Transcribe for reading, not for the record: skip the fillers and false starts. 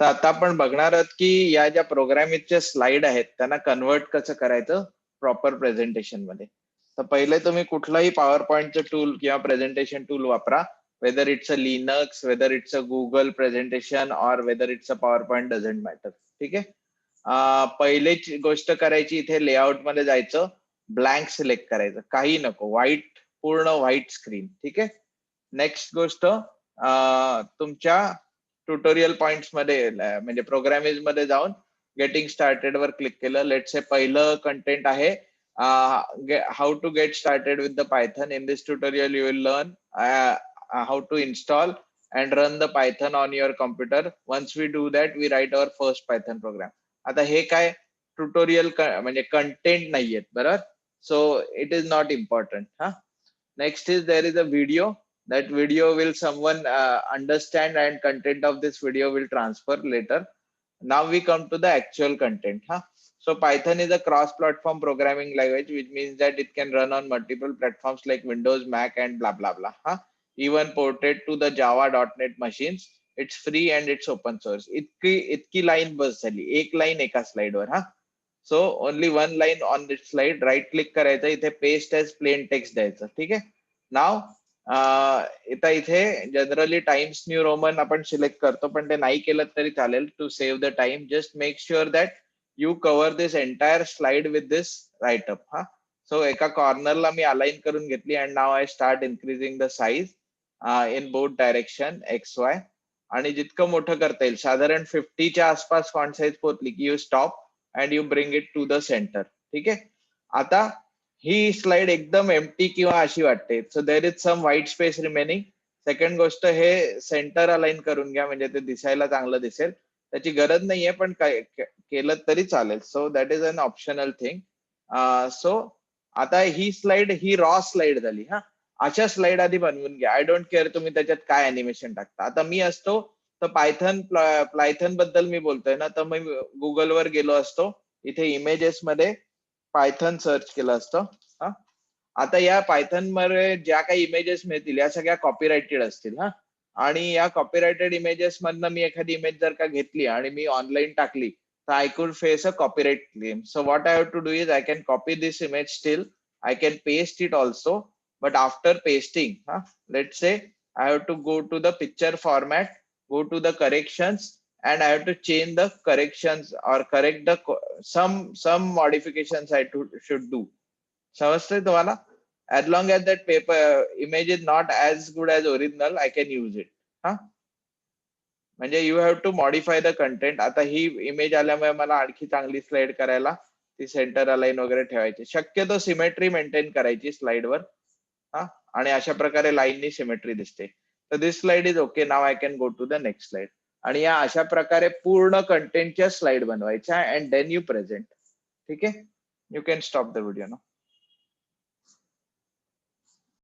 तर आता आपण बघणार आहोत की या ज्या प्रोग्रामिंगच्या स्लाइड आहेत त्यांना कन्वर्ट कसं करायचं प्रॉपर प्रेझेंटेशन मध्ये. तर पहिले तुम्ही कुठलाही पॉवर पॉइंटचं टूल किंवा प्रेझेंटेशन टूल वापरा, whether it's a Linux, whether it's a Google presentation or whether it's a PowerPoint, doesn't matter. ठीक आहे. पहिलीच गोष्ट करायची, इथे लेआउट मध्ये जायचं, ब्लँक सिलेक्ट करायचं, काही नको, व्हाईट, पूर्ण व्हाईट स्क्रीन. ठीक आहे. नेक्स्ट गोष्ट, तुमच्या ट्युटोरियल पॉइंट्स मध्ये म्हणजे प्रोग्रामिंग मध्ये जाऊन गेटिंग स्टार्टेड वर क्लिक केलं. लेट्स से पहिलं कंटेंट आहे how to get started with the Python. In this tutorial you will learn how to install and run the Python on your computer. Once we do that, we write our first Python program. आता हे काय tutorial म्हणजे content नाहीयेत, बरोबर. So it is not important. हा, next is there is a video. That video will someone understand and content of this video will transfer later. Now we come to the actual content. So Python is a cross-platform programming language, which means that it can run on multiple platforms like Windows, Mac, and blah blah blah. Even ported to the Java.NET machines. It's free and it's open source. इतकी line बस झाली, एक line एका slide वर. So only one line on this slide. Right click करायचं, इथे paste as plain text द्यायचं. ठीक आहे. Now इथे जनरली टाइम्स न्यू रोमन आपण सिलेक्ट करतो, पण ते नाही केलं तरी चालेल. To save the time, just make sure that you cover this entire slide with this writeup. So एका कॉर्नरला मी अलाइन करून घेतली and now I start increasing the size in both direction X Y. आणि जितकं मोठं करता येईल, साधारण 50च्या आसपास फॉन्ट साईज पोहोचली की you stop and you bring it to the centre. ठीक आहे. आता ही स्लाइड एकदम एम्प्टी किंवा अशी वाटते, so there is some white space remaining. Second गोष्ट, हे सेंटर अलाइन करून घ्या म्हणजे ते दिसायला चांगलं दिसेल. त्याची गरज नाहीये, पण काय केलं तरी चालेल. So that is an optional thing. So आता ही स्लाइड ही रॉ स्लाइड झाली. अशा स्लाइड आधी बनवून घ्या. आय डोंट केअर तुम्ही त्याच्यात काय अॅनिमेशन टाकता. आता मी असतो तर पायथन बद्दल मी बोलतोय ना, तर मी गुगलवर गेलो असतो, इथे इमेजेस मध्ये पायथन सर्च केलं असतं. आता या पायथन मध्ये ज्या काही इमेजेस मिळतील या सगळ्या कॉपीराइटेड असतील. आणि या कॉपीराइटेड इमेजेस मधनं मी एखादी इमेज जर का घेतली आणि मी ऑनलाईन टाकली तर I could face a copyright claim. So what I have to do is I can copy this image still, I can paste it also, but after pasting, let's say I have to go to the picture format, go to the corrections, and I have to change the corrections or correct the some modifications I should do. समजतंय तुम्हाला? As long as that paper image is not as good as original, I can use it. म्हणजे you have to modify the content. आता ही image आल्यामुळे मला आणखी चांगली slide करायला ती सेंटर अलाइन वगैरे ठेवायची. शक्यतो सिमेट्री मेंटेन करायची स्लाइडवर. आणि अशा प्रकारे लाईननी सिमेट्री दिसते. तर this slide is okay. Now I can go to the next slide. आणि या अशा प्रकारे पूर्ण कंटेंटच्या स्लाइड बनवायच्या अँड देन यू प्रेझेंट. ठीक आहे. You can stop the video now.